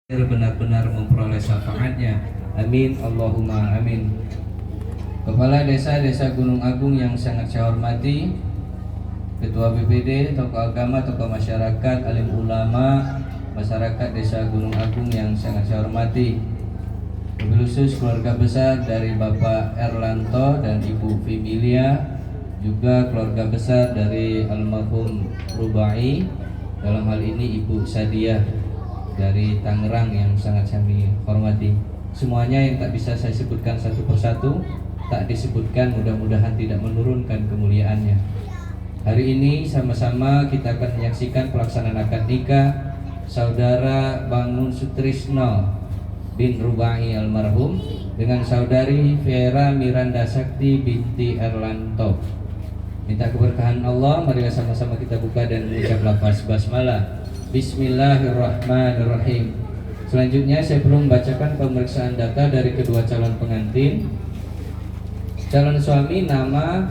benar-benar memperoleh syafaatnya. Amin Allahumma amin. Kepala Desa Gunung Agung yang sangat saya hormati, Ketua BPD, tokoh agama, tokoh masyarakat, alim ulama, masyarakat Desa Gunung Agung yang sangat saya hormati, wabil khusus keluarga besar dari Bapak Erlanto dan Ibu Vimilia, juga keluarga besar dari almarhum Rubai, dalam hal ini Ibu Sadiah dari Tangerang yang sangat kami hormati. Semuanya yang tak bisa saya sebutkan satu persatu, tak disebutkan, mudah-mudahan tidak menurunkan kemuliaannya. Hari ini sama-sama kita akan menyaksikan pelaksanaan akad nikah Saudara Bangun Sutrisno bin Rubai almarhum dengan Saudari Vera Miranda Sakti binti Erlanto. Minta keberkahan Allah, marilah sama-sama kita buka dan mengucap lafaz basmalah. Bismillahirrahmanirrahim. Selanjutnya saya perlu membacakan pemeriksaan data dari kedua calon pengantin. Calon suami nama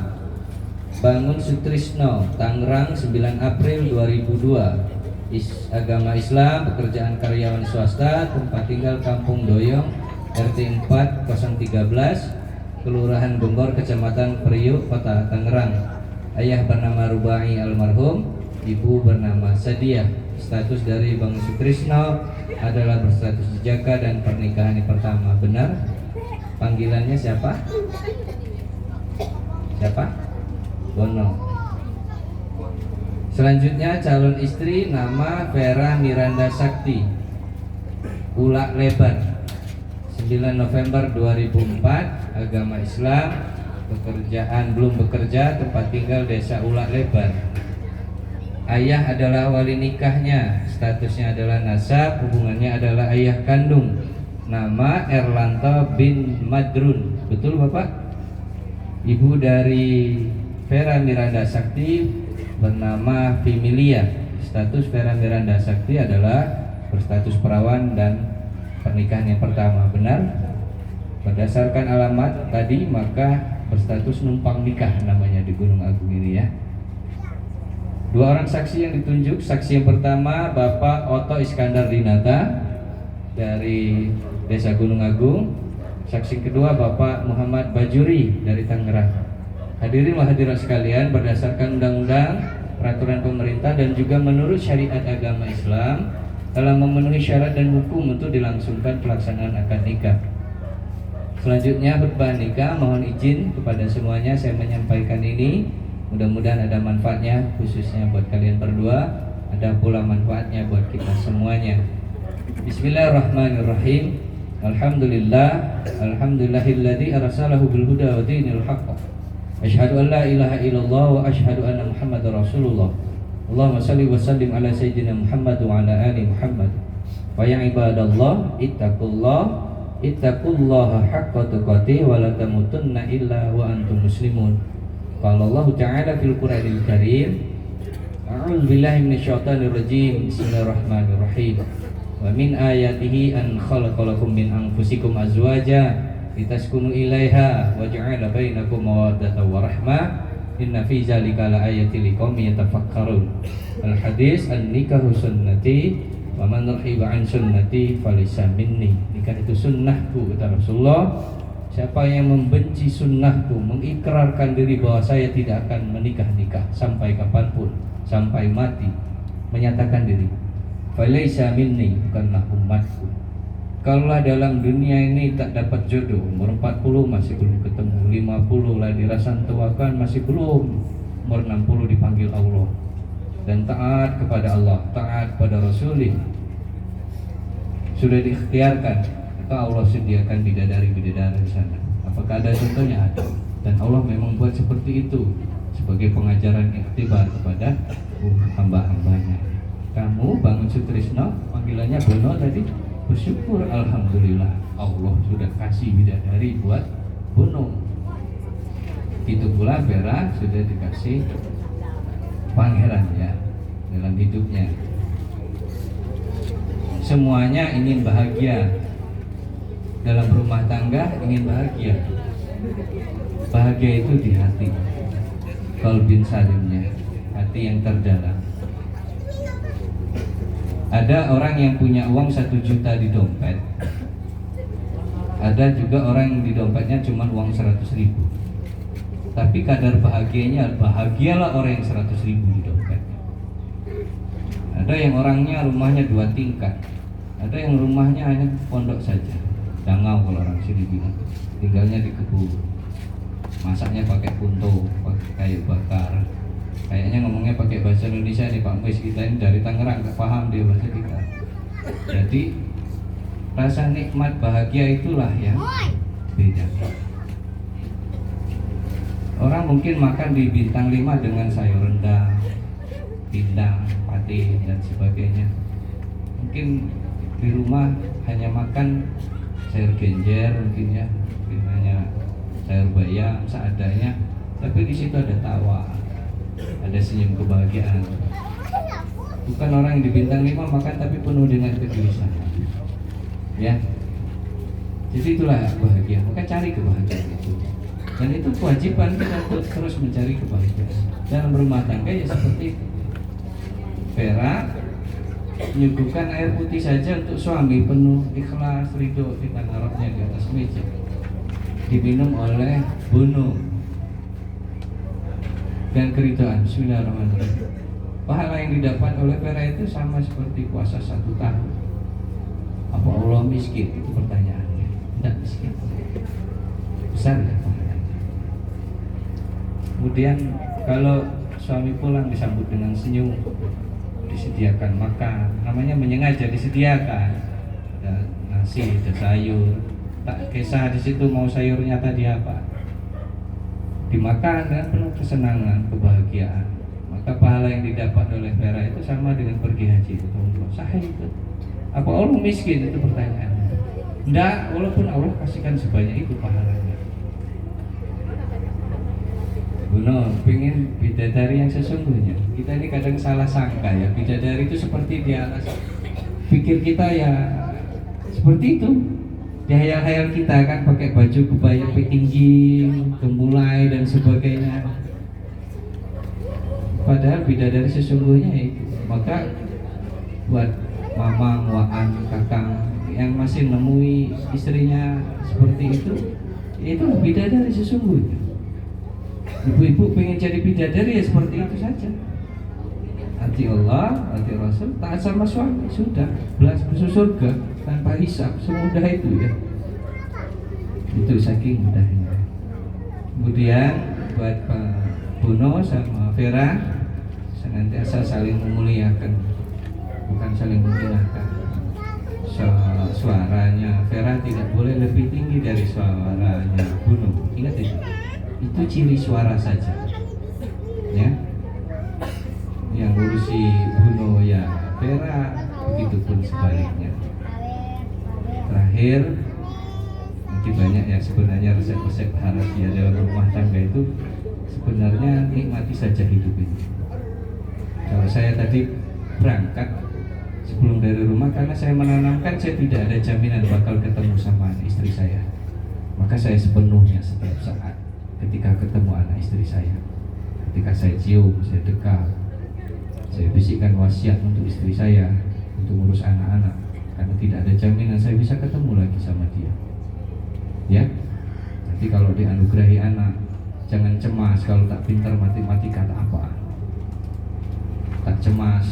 Bangun Sutrisno, Tangerang, 9 April 2002. Agama Islam, pekerjaan karyawan swasta, tempat tinggal Kampung Doyong, RT 4 013, Kelurahan Gembor, Kecamatan Priuk, Kota Tangerang. Ayah bernama Rubai almarhum, ibu bernama Sadiah. Status dari Bang Sutrisno adalah berstatus jaka dan pernikahan yang pertama. Benar? Panggilannya siapa? Siapa? Bono. Selanjutnya calon istri nama Vera Miranda Sakti, Ulak Lebar, 9 November 2004, agama Islam, pekerjaan belum bekerja, tempat tinggal Desa Ulak Lebar. Ayah adalah wali nikahnya, statusnya adalah nasab, hubungannya adalah ayah kandung. Nama Erlanto bin Madrun, betul Bapak? Ibu dari Vera Miranda Sakti bernama Vimilia. Status Vera Miranda Sakti adalah berstatus perawan dan pernikahan yang pertama. Benar? Berdasarkan alamat tadi maka berstatus numpang nikah namanya di Gunung Agung ini ya. Dua orang saksi yang ditunjuk. Saksi yang pertama Bapak Oto Iskandar Dinata dari Desa Gunung Agung. Saksi kedua Bapak Muhammad Bajuri dari Tangerang. Hadirin hadirat sekalian, berdasarkan undang-undang, peraturan pemerintah dan juga menurut syariat agama Islam, telah memenuhi syarat dan hukum untuk dilangsungkan pelaksanaan akad nikah. Selanjutnya khutbah nikah, mohon izin kepada semuanya saya menyampaikan ini. Mudah-mudahan ada manfaatnya, khususnya buat kalian berdua, ada pula manfaatnya buat kita semuanya. Bismillahirrahmanirrahim. Alhamdulillah, alhamdulillahilladzi arsalahu bil huda wa dinil haqq. Asyhadu an la ilaha illallah wa asyhadu anna Muhammadar Rasulullah. Allahumma shalli wa sallim ala sayyidina Muhammad wa ala ali Muhammad. Wa ya ibadallah, ittaqullaha haqqa tuqatih wa la tamutunna illa wa antum muslimun. Qala Allah Ta'ala fil Qur'anil Karim, a'udzu billahi minasyaitonir rajim. Bismillahirrahmanirrahim. Wa min ayatihi an khalaqalakum min anfusikum azwaja litaskunu ilaiha wa ja'ala bainakum mawaddatan wa rahmah. Inna fi dzalika laayatil liqaumin yatafakkarun. Al hadis an-nikahu sunnati wa man rahiba an sunnati falaysa minni. Nikah itu sunnahku kata Rasulullah. Siapa yang membenci sunnahku, mengikrarkan diri bahwa saya tidak akan menikah sampai kapanpun, sampai mati, menyatakan diri, falaysa minni, bukanlah umatku. Kalaulah dalam dunia ini tak dapat jodoh, umur 40 masih belum ketemu, 50 lah dirasa tuakan masih belum, umur 60 dipanggil Allah, dan taat kepada Allah, taat pada Rasulih, sudah diikhtiarkan. Maka Allah sediakan bidadari-bidadari di sana. Apakah ada contohnya? Ada. Dan Allah memang buat seperti itu sebagai pengajaran iktibar kepada hamba-hambanya. Kamu Bangun Sutrisno, panggilannya Bono tadi, bersyukur alhamdulillah Allah sudah kasih bidadari buat Bono. Itu pula Vera sudah dikasih pangeran ya dalam hidupnya. Semuanya ingin bahagia. Dalam rumah tangga ingin bahagia. Bahagia itu di hati, qalbin salimnya, hati yang terdalam. Ada orang yang punya uang 1 juta di dompet, ada juga orang yang di dompetnya cuma uang 100.000. Tapi kadar bahagialah orang yang 100.000 di dompet. Ada yang orangnya rumahnya 2 tingkat, ada yang rumahnya hanya pondok saja, dangau kalau orang sini bilang, tinggalnya di kebun, masaknya pakai punto, pakai kayu bakar. Kayaknya ngomongnya pakai bahasa Indonesia nih Pak Muis, kita ini dari Tangerang nggak paham dia bahasa kita. Jadi rasa nikmat bahagia itulah yang beda. Orang mungkin makan di bintang 5 dengan sayur rendang, pindang, pate dan sebagainya. Mungkin di rumah hanya makan sayur genjer mungkin ya, mungkin hanya sayur bayam seadanya. Tapi di situ ada tawa, ada senyum kebahagiaan. Bukan orang yang di bintang 5 makan tapi penuh dengan kegelisahan. Ya. Jadi itulah bahagia. Maka cari kebahagiaan itu. Dan itu kewajiban kita untuk terus mencari kebahagiaan. Dalam rumah tangga ya seperti itu. Vera menyuguhkan air putih saja untuk suami, penuh ikhlas, ridho, kita naruhnya di atas meja, diminum oleh Bono dan keridhaan. Bismillahirrahmanirrahim. Pahala yang didapat oleh Vera itu sama seperti puasa 1 tahun. Apa Allah miskin? Itu pertanyaannya. Tidak miskin, besar ya pahalanya. Kemudian kalau suami pulang disambut dengan senyum, disediakan makan, namanya menyengaja disediakan, ada nasi, ada sayur, tak kisah di situ mau sayurnya tadi apa, dimakan dengan penuh kesenangan, kebahagiaan. Maka pahala yang didapat oleh Vera itu sama dengan pergi haji itu. Sahih itu. Apa Allah miskin? Itu pertanyaannya. Enggak, walaupun Allah kasihkan sebanyak itu pahalanya. Buno, pengen bidadari yang sesungguhnya. Kita ini kadang salah sangka ya, bidadari itu seperti di atas pikir kita ya, seperti itu. Di hayal-hayal kita kan pakai baju kebaya tinggi, gemulai dan sebagainya. Padahal bidadari sesungguhnya itu. Maka buat mamang, waan, kakang yang masih nemui istrinya seperti itu bidadari sesungguhnya. Ibu-ibu pengen jadi bidadari ya seperti itu saja. Hati Allah, hati Rasul, taat sama suami, sudah belas masuk surga tanpa hisab, semudah itu ya. Itu saking mudahnya. Kemudian buat Pak Bono sama Vera, senantiasa saling memuliakan, bukan saling menghinakan. Suaranya Vera tidak boleh lebih tinggi dari suaranya Bono. Ingat itu ciri suara saja. Ya. Yang ngurusi Bono ya Vera, begitupun sebaliknya. Terakhir, nanti banyak ya sebenarnya resep-resep rahasia dalam rumah tangga itu. Sebenarnya nikmati saja hidup ini. Kalau saya tadi berangkat sebelum dari rumah, karena saya menanamkan saya tidak ada jaminan bakal ketemu sama istri saya, maka saya sepenuhnya setiap saat ketika ketemu anak istri saya, ketika saya cium, saya dekat, saya bisikkan wasiat untuk istri saya untuk ngurus anak-anak, karena tidak ada jaminan saya bisa ketemu lagi sama dia. Ya, nanti kalau dianugerahi anak, jangan cemas kalau tak pintar matematika tak apa. Tak cemas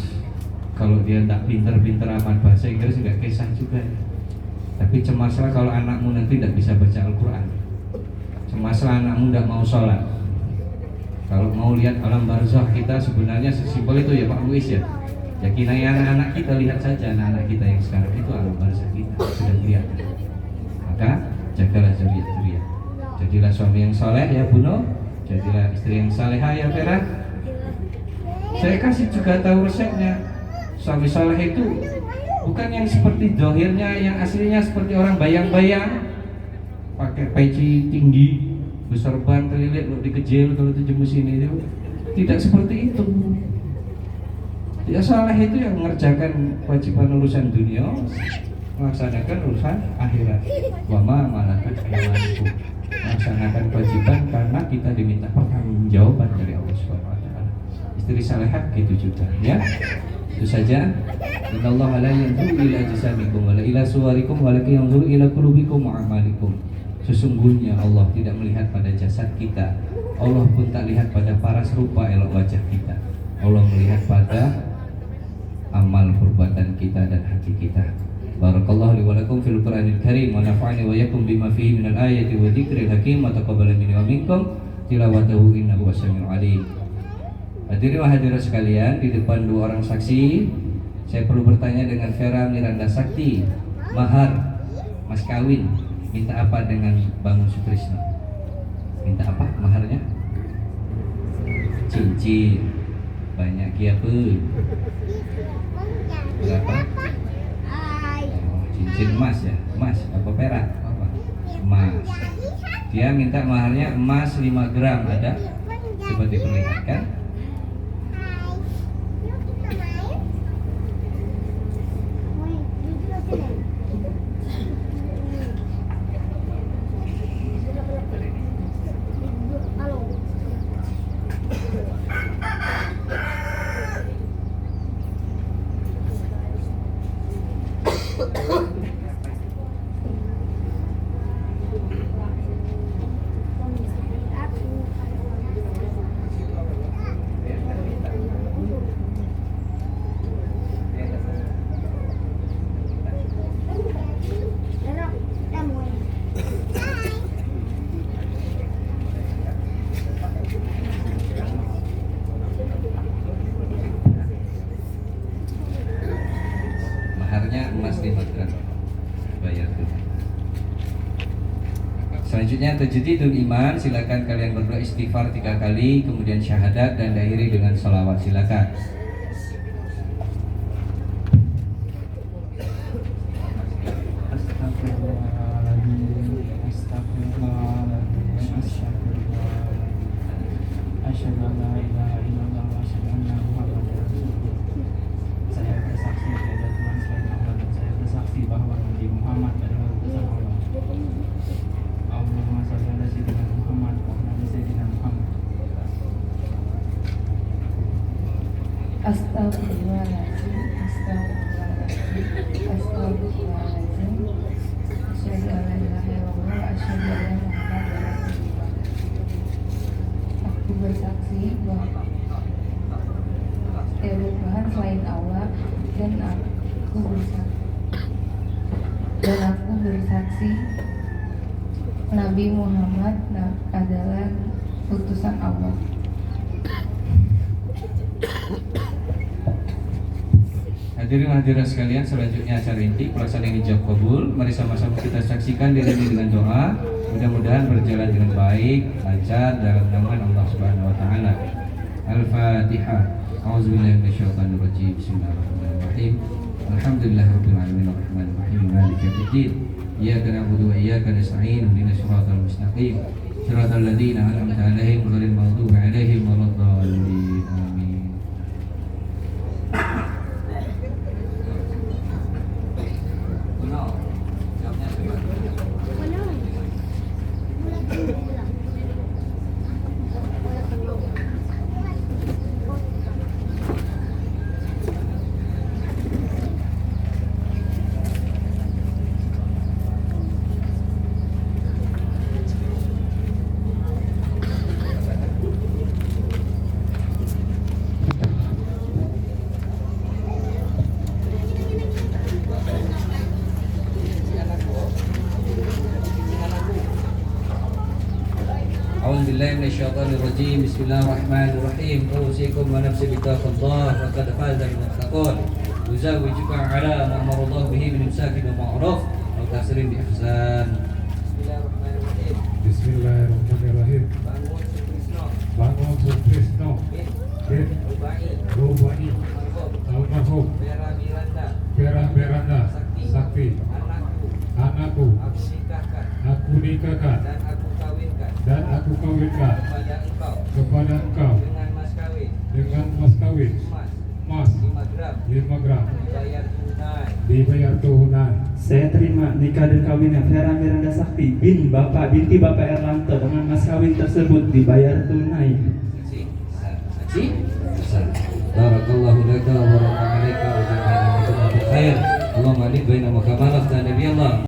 kalau dia tak pintar-pintar amat bahasa Inggris, enggak kisah juga. Tapi cemaslah kalau anakmu nanti tidak bisa baca Al-Quran. Cemaslah anakmu tidak mau sholat. Kalau mau lihat alam barzakh kita sebenarnya sesimpel itu ya Pak Luis ya. Ya kinai anak-anak kita, lihat saja anak-anak kita yang sekarang itu alam barzakh kita sudah kelihatan. Maka jagalah zuriat-zuriat. Jadilah suami yang soleh ya Buno, jadilah istri yang salehah ya Vera. Saya kasih juga tahu resepnya. Suami soleh itu bukan yang seperti dohirnya, yang aslinya seperti orang bayang-bayang, pakai peci tinggi, berserban kelilit, lo dikejel kalau itu jemu sini itu. Tidak seperti itu. Ya soleh itu yang mengerjakan kewajiban urusan dunia, melaksanakan urusan akhirat. Wama malakat aymanukum, melaksanakan kewajiban karena kita diminta pertanggungjawaban dari Allah Subhanahu wa taala. Istri salehah gitu juga ya. Itu saja. Innallaha la yanzuru ila ajsamikum wala ila suwarikum walakin yanzuru ila qulubikum wa a'malikum. Sesungguhnya Allah tidak melihat pada jasad kita. Allah pun tak lihat pada paras rupa elok wajah kita. Allah melihat pada amal perbuatan kita dan hati kita. Barakallahu li wa lakum fil Qur'anil Karim wa nafa'ani wa yakum bima fihi minal ayati wa dzikril hakim wa taqabbala minni wa minkum tilawatahu innahu wasami'ul alim. Hadirin hadirat sekalian, di depan dua orang saksi, saya perlu bertanya dengan Vera Miranda Sakti, mahar mas kawin minta apa dengan Bang Sutrisno? Minta apa maharnya? Cincin. Banyak kiapa? Berapa? Oh, cincin emas ya? Emas apa perak? Apa? Emas. Dia minta maharnya emas 5 gram, ada? Coba diperlihatkan. Emas 5 gram bayar dulu. Selanjutnya tajdidul iman, silakan kalian berdoa istighfar 3 kali, kemudian syahadat dan diakhiri dengan salawat, silakan. Astagfirullahaladzim, astagfirullahaladzim, astagfirullahaladzim. Asyhadu an la ilaha illallah wa asyhadu anna Muhammadar Rasulullah. Aku bersaksi bahwa tiada Tuhan selain Allah dan aku bersaksi Nabi Muhammad adalah utusan Allah. Hadirin hadirat sekalian, selanjutnya acara inti pelaksanaan ijab kabul. Mari sama-sama kita saksikan diri ini dengan doa. Mudah-mudahan berjalan dengan baik, lancar dalam nama Allah Subhanahu wa taala. Al-Fatihah. A'udzubillahi minasyaitonir rajim. Bismillahirrahmanirrahim. Alhamdulillahirabbil alamin arrahmanir rahim maliki yaumiddin. Iyyaka na'budu wa iyyaka nasta'in. Ihdinas siratal mustaqim. Siratal ladzina an'amta 'alaihim ghairil maghdubi 'alaihim waladdallin. Amin. A'udzubillahiminasyaitonirrajim. Bismillahirrahmanirrahim. Usikum wa nafsi bittaqwallah wa qad faza al-muttaqun. Uzawijuka ala ma amarallahu bihi min imsakin wa ma'ruf wa tasrin bi ihsan. Bismillahirrahmanirrahim. Bismillahirrahmanirrahim. Bangun Sutrisno bin Rubani Almarhum Vera Miranda Sakti, anakku aku nikahkan dan aku kawinkan kepada engkau dengan mas kawin emas 5 gram dibayar tunai. Saya terima nikah dan kawinnya Vera Miranda Sakti binti Bapak Erlanto dengan mas kawin tersebut dibayar tunai. Saksi. Barakallahu laka wa barakallahu liqa wa ja'alna fi khair. Allahumma alif baina ma kama